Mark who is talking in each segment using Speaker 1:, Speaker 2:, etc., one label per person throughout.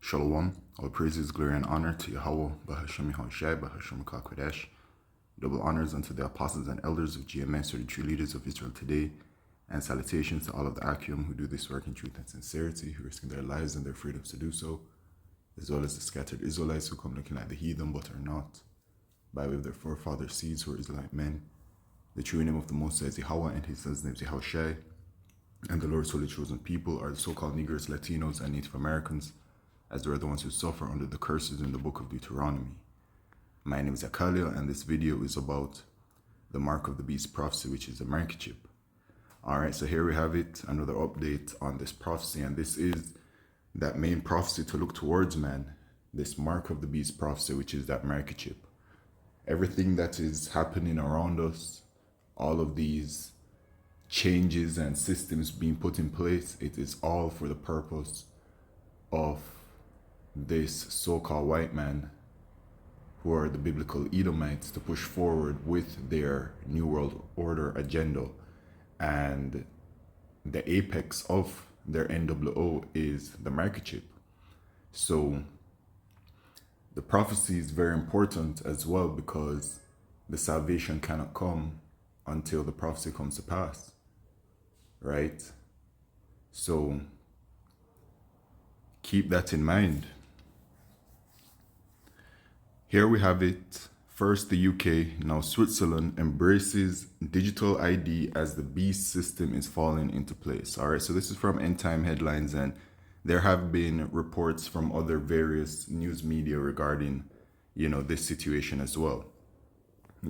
Speaker 1: Shalom, all praises, glory, and honor to Yahweh, Bahashem Yahushai, Bahashem Kakwadesh. Double honors unto the apostles and elders of GMS, or the true leaders of Israel today, and salutations to all of the Akim who do this work in truth and sincerity, who risk their lives and their freedoms to do so, as well as the scattered Israelites who come looking like the heathen but are not, by way of their forefathers' seeds who are Israelite men. The true name of the Most High is Yahweh, and his son's name is Yahushai, and the Lord's holy chosen people are the so-called Negroes, Latinos, and Native Americans, as they are the ones who suffer under the curses in the book of Deuteronomy. My name is Akalia, and this video is about the mark of the beast prophecy, which is the microchip. Alright, so here we have it, another update on this prophecy, and this is that main prophecy to look towards, man. This mark of the beast prophecy, which is that microchip. Everything that is happening around us, all of these changes and systems being put in place, it is all for the purpose of this so-called white man, who are the biblical Edomites, to push forward with their New World Order agenda. And the apex of their NWO is the microchip. So the prophecy is very important as well, because the salvation cannot come until the prophecy comes to pass, right? So keep that in mind. Here we have it. First, the UK, now Switzerland embraces digital ID as the beast system is falling into place. All right, so this is from End Time Headlines, and there have been reports from other various news media regarding, this situation as well.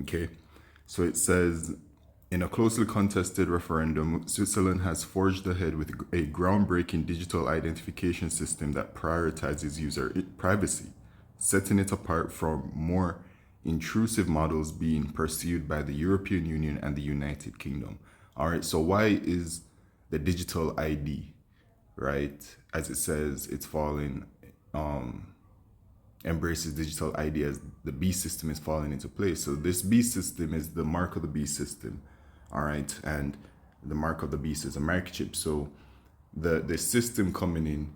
Speaker 1: Okay, so it says, in a closely contested referendum, Switzerland has forged ahead with a groundbreaking digital identification system that prioritizes user privacy, setting it apart from more intrusive models being pursued by the European Union and the United Kingdom. All right, so why is the digital ID, right? As it says, it's falling, embraces digital ID as the beast system is falling into place. So this beast system is the mark of the beast system, all right? And the mark of the beast is a microchip. So the system coming in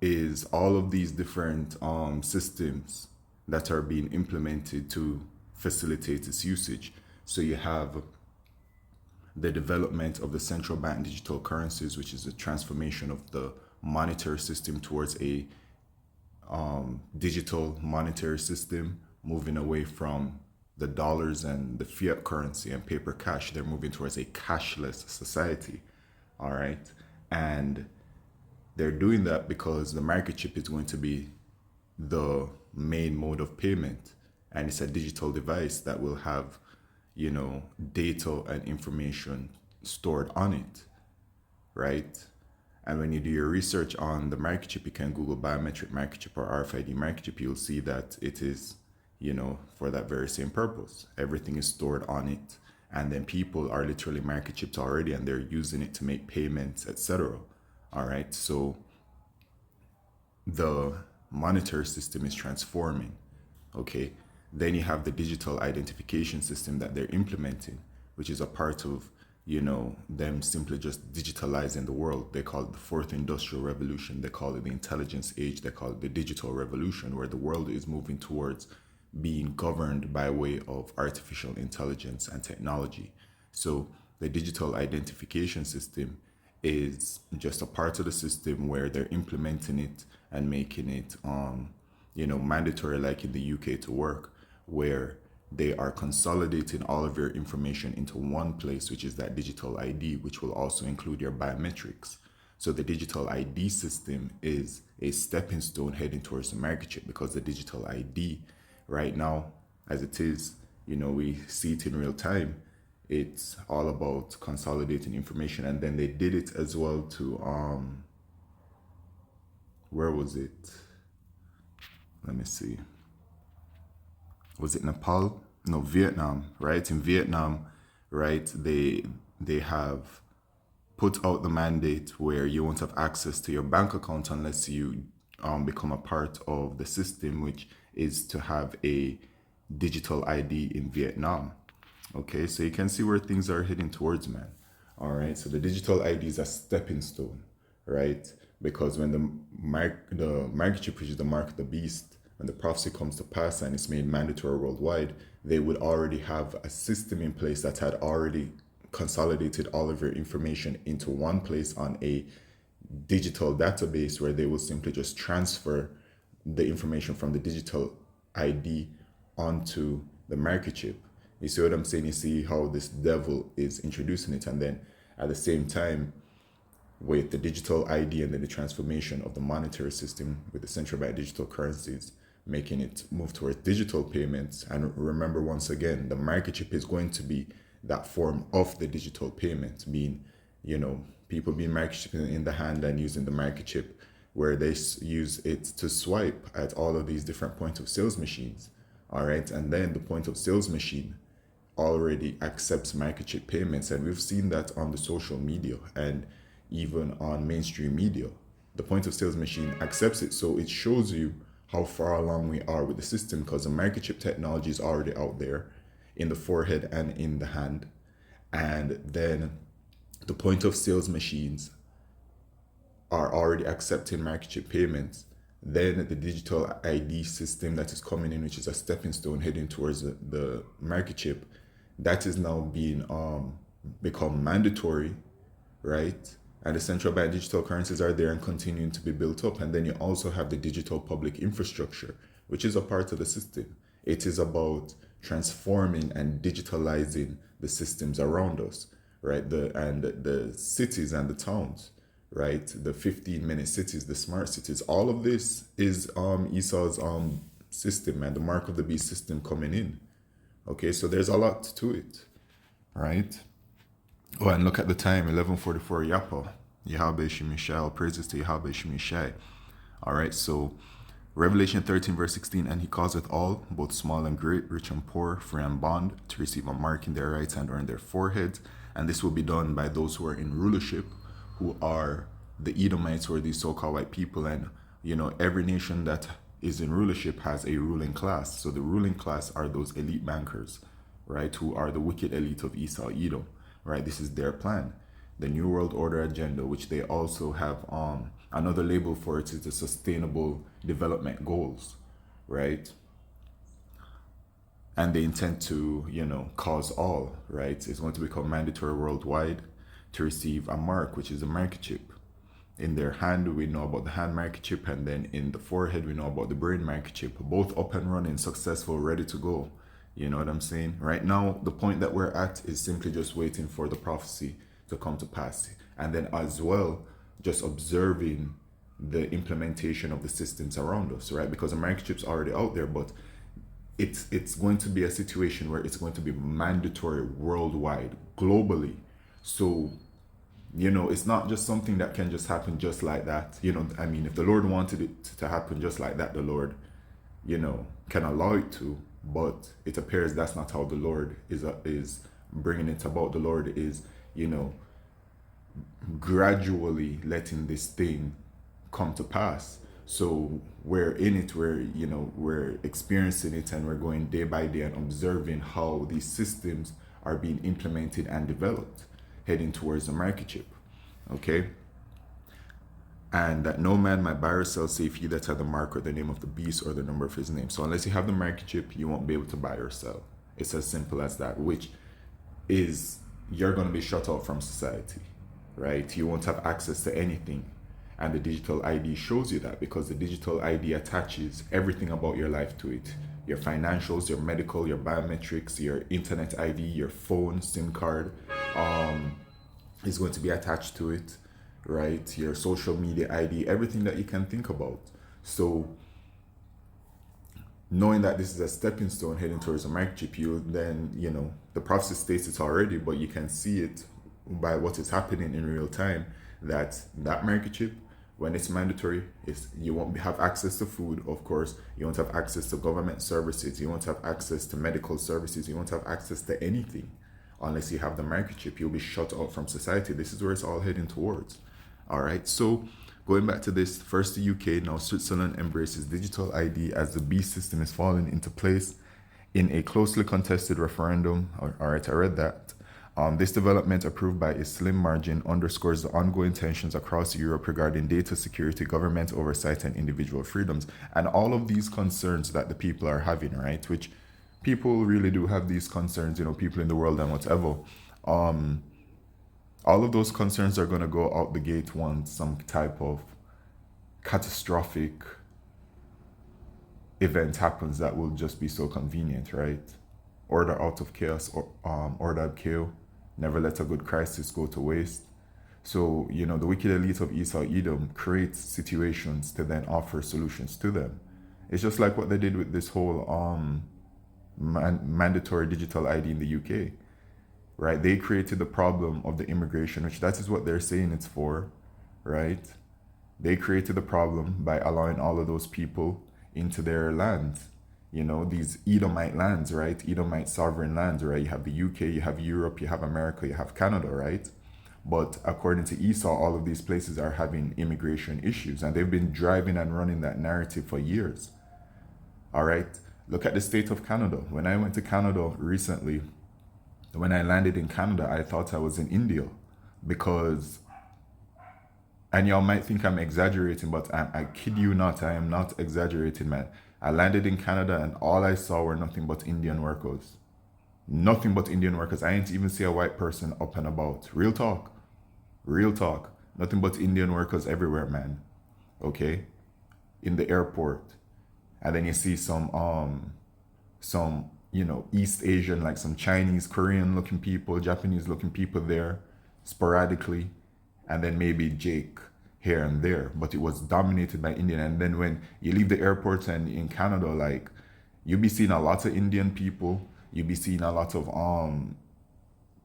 Speaker 1: is all of these different systems that are being implemented to facilitate its usage. So you have the development of the central bank digital currencies, which is a transformation of the monetary system towards a digital monetary system, moving away from the dollars and the fiat currency and paper cash. They're moving towards a cashless society, all right? And they're doing that because the microchip is going to be the main mode of payment, and it's a digital device that will have, data and information stored on it, right? And when you do your research on the microchip, you can Google biometric microchip or RFID microchip. You'll see that it is, for that very same purpose. Everything is stored on it, and then people are literally microchipped already, and they're using it to make payments, etc. All right, so the monetary system is transforming, okay? Then you have the digital identification system that they're implementing, which is a part of, them simply just digitalizing the world. They call it the fourth industrial revolution. They call it the intelligence age. They call it the digital revolution, where the world is moving towards being governed by way of artificial intelligence and technology. So the digital identification system is just a part of the system where they're implementing it and making it, mandatory, like in the UK, to work, where they are consolidating all of your information into one place, which is that digital ID, which will also include your biometrics. So the digital ID system is a stepping stone heading towards the microchip, because the digital ID right now, as it is, we see it in real time. It's all about consolidating information. And then they did it as well to, where was it? Let me see. Was it Nepal? No, Vietnam, right? In Vietnam, right, they have put out the mandate where you won't have access to your bank account unless you become a part of the system, which is to have a digital ID in Vietnam. Okay, so you can see where things are heading towards, man. All right, so the digital ID is a stepping stone, right? because when the microchip, which is the mark of the beast, when the prophecy comes to pass and it's made mandatory worldwide, they would already have a system in place that had already consolidated all of your information into one place on a digital database, where they will simply just transfer the information from the digital ID onto the microchip. You see what I'm saying? You see how this devil is introducing it, and then at the same time, with the digital ID and then the transformation of the monetary system with the central bank digital currencies, making it move towards digital payments. And remember, once again, the microchip is going to be that form of the digital payment, being, people being microchipped in the hand and using the microchip, where they use it to swipe at all of these different point of sales machines. All right. And then the point of sales machine already accepts microchip payments. And we've seen that on the social media and even on mainstream media. The point of sales machine accepts it. So it shows you how far along we are with the system, because the microchip technology is already out there in the forehead and in the hand. And then the point of sales machines are already accepting microchip payments. Then the digital ID system that is coming in, which is a stepping stone heading towards the microchip, that is now being become mandatory, right? And the central bank digital currencies are there and continuing to be built up. And then you also have the digital public infrastructure, which is a part of the system. It is about transforming and digitalizing the systems around us, right? The cities and the towns, right? The 15-minute cities, the smart cities. All of this is Esau's system and the mark of the beast system coming in. Okay, so there's a lot to it, right? Oh, and look at the time, 11:44 Yapa. Yahweh Shemishai, all praises to Yahweh Shemishai. All right, so Revelation 13, verse 16, and he causeth all, both small and great, rich and poor, free and bond, to receive a mark in their right hand or in their foreheads. And this will be done by those who are in rulership, who are the Edomites, or these so-called white people. And, every nation that is in rulership has a ruling class. So the ruling class are those elite bankers, right, who are the wicked elite of Esau, Edom, right? This is their plan. The New World Order agenda, which they also have another label for it, is the Sustainable Development Goals, right? And they intend to, cause all, right? It's going to become mandatory worldwide to receive a mark, which is a microchip. In their hand, we know about the hand microchip, and then in the forehead, we know about the brain microchip, both up and running, successful, ready to go. You know what I'm saying? Right now, the point that we're at is simply just waiting for the prophecy to come to pass. And then as well, just observing the implementation of the systems around us, right? Because the microchip's already out there, but it's going to be a situation where it's going to be mandatory worldwide, globally. So, it's not just something that can just happen just like that. If the Lord wanted it to happen just like that, the Lord, can allow it to. But it appears that's not how the Lord is bringing it about. The Lord is, gradually letting this thing come to pass. So we're in it, we're experiencing it, and we're going day by day and observing how these systems are being implemented and developed, heading towards the microchip. Okay? And that no man might buy or sell save he that had the mark or the name of the beast or the number of his name. So unless you have the microchip, you won't be able to buy or sell. It's as simple as that, which is you're going to be shut out from society, right? You won't have access to anything. And the digital ID shows you that, because the digital ID attaches everything about your life to it. Your financials, your medical, your biometrics, your internet ID, your phone, SIM card is going to be attached to it, right? Your social media ID, everything that you can think about. So knowing that this is a stepping stone heading towards a microchip, you then, the prophecy states it already, but you can see it by what is happening in real time, that microchip, when it's mandatory, you won't have access to food, of course. You won't have access to government services. You won't have access to medical services. You won't have access to anything unless you have the microchip. You'll be shut out from society. This is where it's all heading towards. All right. So going back to this, first the UK, now Switzerland embraces digital ID as the B system is falling into place in a closely contested referendum. All right, I read that. This development, approved by a slim margin, underscores the ongoing tensions across Europe regarding data security, government oversight, and individual freedoms. And all of these concerns that the people are having, right? Which people really do have these concerns, people in the world and whatever. Um, all of those concerns are going to go out the gate once some type of catastrophic event happens that will just be so convenient, right? Order out of chaos, or order ab chaos. Never let a good crisis go to waste. So, the wicked elite of Esau Edom creates situations to then offer solutions to them. It's just like what they did with this whole mandatory digital ID in the UK, right? They created the problem of the immigration, which that is what they're saying it's for, right? They created the problem by allowing all of those people into their lands, these Edomite lands, right? Edomite sovereign lands, right? You have the UK, you have Europe, you have America, you have Canada, right? But according to Esau, all of these places are having immigration issues, and they've been driving and running that narrative for years. All right? Look at the state of Canada. When I went to Canada recently, when I landed in Canada, I thought I was in India because, and y'all might think I'm exaggerating, but I kid you not, I am not exaggerating, man. I landed in Canada and all I saw were nothing but Indian workers. Nothing but Indian workers. I didn't even see a white person up and about. Real talk. Real talk. Nothing but Indian workers everywhere, man. Okay? In the airport. And then you see some East Asian, like some Chinese, Korean looking people, Japanese looking people there sporadically. And then maybe Jake here and there, but it was dominated by Indian. And then when you leave the airports and in Canada, like, you'll be seeing a lot of Indian people, you'll be seeing a lot of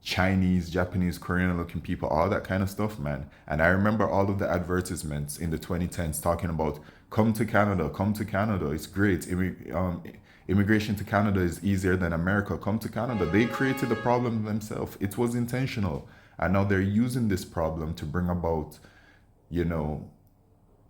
Speaker 1: Chinese, Japanese, Korean looking people, all that kind of stuff, man. And I remember all of the advertisements in the 2010s talking about come to Canada, it's great. Immigration to Canada is easier than America. Come to Canada. They created the problem themselves. It was intentional. And now they're using this problem to bring about,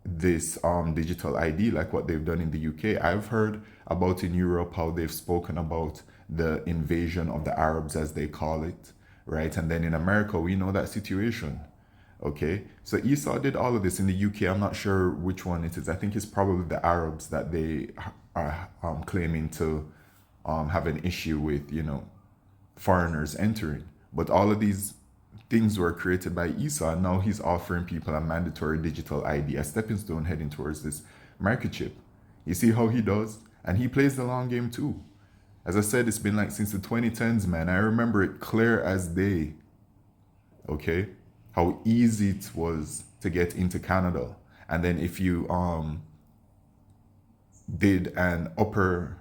Speaker 1: this digital ID, like what they've done in the UK. I've heard about in Europe how they've spoken about the invasion of the Arabs, as they call it, right? And then in America, we know that situation. Okay, so Esau did all of this in the UK. I'm not sure which one it is. I think it's probably the Arabs that they are claiming to have an issue with, foreigners entering. But all of these things were created by Esau, and now he's offering people a mandatory digital ID, a stepping stone heading towards this market chip. You see how he does? And he plays the long game too. As I said, it's been like since the 2010s, man. I remember it clear as day. Okay? How easy it was to get into Canada. And then if you did an upper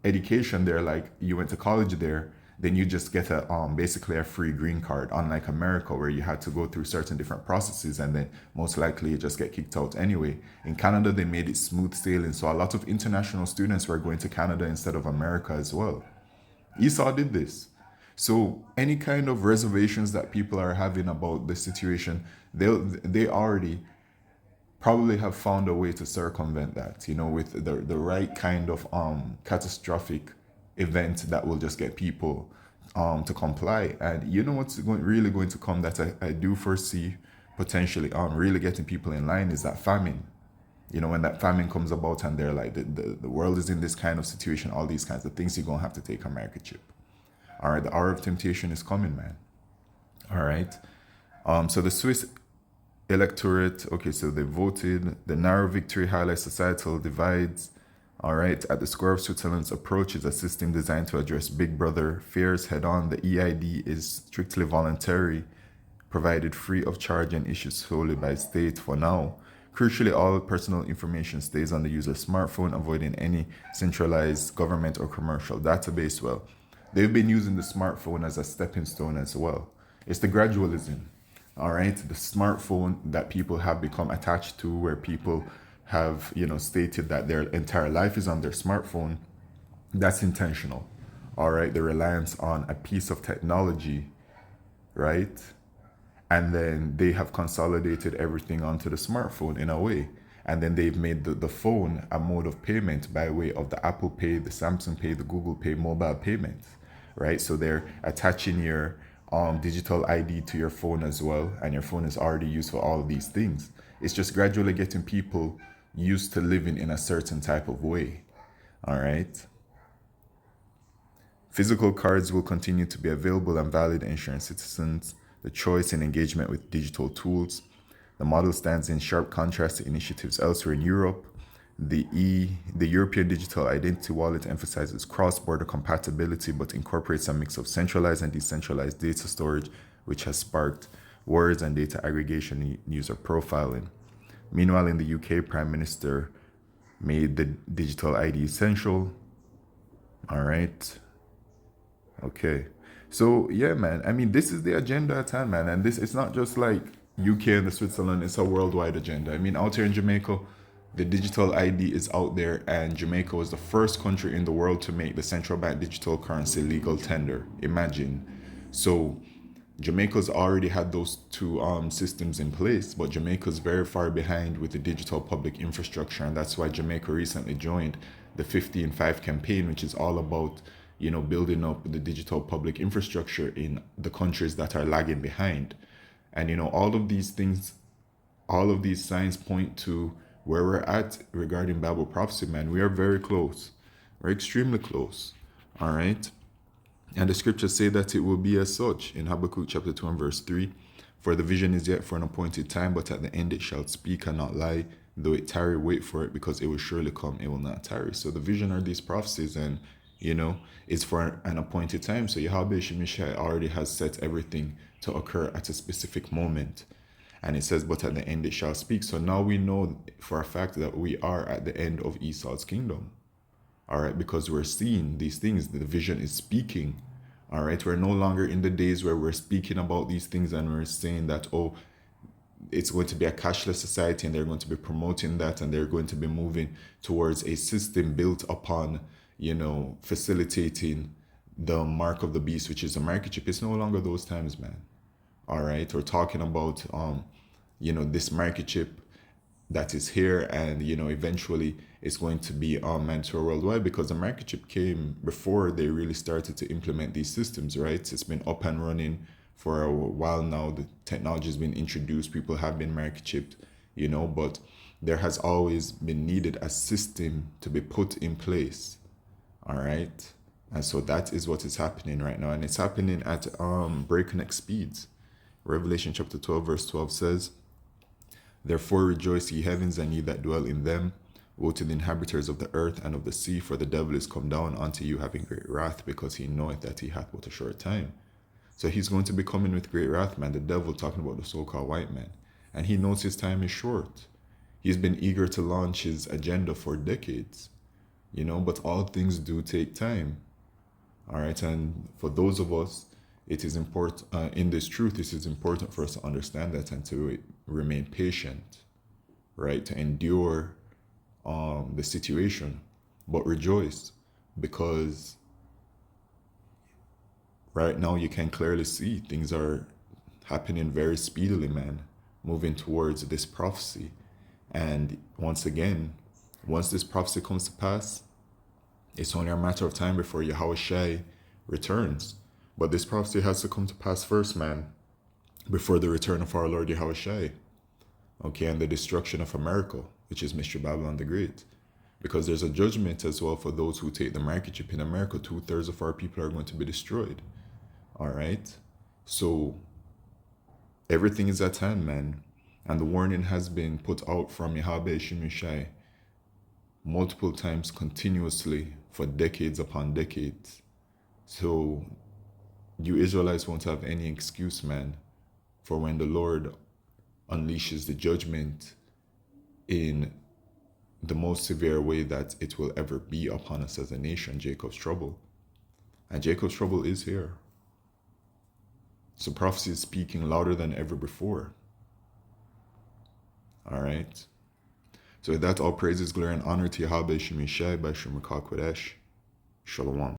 Speaker 1: education there, like you went to college there, then you just get basically a free green card, unlike America where you had to go through certain different processes and then most likely you just get kicked out anyway. In Canada, they made it smooth sailing, so a lot of international students were going to Canada instead of America as well. Esau did this. So any kind of reservations that people are having about the situation, they already probably have found a way to circumvent that, with the right kind of catastrophic event that will just get people to comply. And you know what's really going to come that I do foresee potentially really getting people in line is that famine. When that famine comes about and they're like, the world is in this kind of situation, all these kinds of things, you're going to have to take a market chip. All right, the hour of temptation is coming, man. All right. So the Swiss electorate, okay, so they voted. The narrow victory highlights societal divides. All right, at the score of Switzerland's approach is a system designed to address Big Brother fears head on. The EID is strictly voluntary, provided free of charge and issued solely by state for now. Crucially, all personal information stays on the user's smartphone, avoiding any centralized government or commercial database. Well, they've been using the smartphone as a stepping stone as well. It's the gradualism, all right? The smartphone that people have become attached to, where people have, stated that their entire life is on their smartphone. That's intentional, all right? The reliance on a piece of technology, right? And then they have consolidated everything onto the smartphone in a way. And then they've made the phone a mode of payment by way of the Apple Pay, the Samsung Pay, the Google Pay, mobile payments, right? So they're attaching your digital ID to your phone as well, and your phone is already used for all of these things. It's just gradually getting people used to living in a certain type of way. All right. Physical cards will continue to be available and valid, ensuring citizens the choice and engagement with digital tools. The model stands in sharp contrast to initiatives elsewhere in Europe. The European Digital Identity Wallet emphasizes cross-border compatibility but incorporates a mix of centralized and decentralized data storage, which has sparked words and data aggregation and user profiling. Meanwhile, in the UK, Prime Minister made the digital ID essential. All right. Okay. So yeah, man. I mean, this is the agenda at hand, man. And this it's not just like UK and the Switzerland, it's a worldwide agenda. I mean, out here in Jamaica, the digital ID is out there, and Jamaica was the first country in the world to make the central bank digital currency legal tender. Imagine. So Jamaica's already had those two systems in place, but Jamaica's very far behind with the digital public infrastructure, and that's why Jamaica recently joined the 15-5 campaign, which is all about building up the digital public infrastructure in the countries that are lagging behind. And all of these things, all of these signs point to where we're at regarding Bible prophecy, man. We are very close. We're extremely close. All right. And the scriptures say that it will be as such in Habakkuk chapter 2 and verse 3. For the vision is yet for an appointed time, but at the end it shall speak and not lie. Though it tarry, wait for it, because it will surely come, it will not tarry. So the vision are these prophecies, and it's for an appointed time. So Yahweh Shemishai already has set everything to occur at a specific moment. And it says, but at the end it shall speak. So now we know for a fact that we are at the end of Esau's kingdom. All right, because we're seeing these things. The vision is speaking. All right, we're no longer in the days where we're speaking about these things and we're saying that, oh, it's going to be a cashless society, and they're going to be promoting that, and they're going to be moving towards a system built upon, facilitating the mark of the beast, which is a microchip. It's no longer those times, man. All right, we're talking about, this microchip that is here, and eventually it's going to be mandatory worldwide, because the microchip came before they really started to implement these systems, right? It's been up and running for a while now. The technology has been introduced, people have been microchipped, but there has always been needed a system to be put in place. All right, and so that is what is happening right now, and it's happening at breakneck speeds. Revelation chapter 12 verse 12 says, therefore rejoice, ye heavens, and ye that dwell in them. Woe to the inhabitants of the earth and of the sea, for the devil is come down unto you, having great wrath, because he knoweth that he hath but a short time. So he's going to be coming with great wrath, man. The devil, talking about the so-called white man. And he knows his time is short. He's been eager to launch his agenda for decades, but all things do take time. All right, and for those of us, it is important, in this truth, it is important for us to understand that and to remain patient, right? To endure the situation, but rejoice, because right now you can clearly see things are happening very speedily, man, moving towards this prophecy. And once again, once this prophecy comes to pass, it's only a matter of time before Yahushua returns. But this prophecy has to come to pass first, man, before the return of our Lord Yahushua. Okay, and the destruction of America, which is Mystery Babylon the Great. Because there's a judgment as well for those who take the microchip in America. 2/3 of our people are going to be destroyed. All right? So everything is at hand, man. And the warning has been put out from Yahweh Shemishai multiple times continuously for decades upon decades. So you Israelites won't have any excuse, man, for when the Lord unleashes the judgment in the most severe way that it will ever be upon us as a nation, Jacob's trouble. And Jacob's trouble is here. So prophecy is speaking louder than ever before. All right. So with that, all praises, glory, and honor to Yahweh Shemishai by Shemukah Kodesh. Shalom.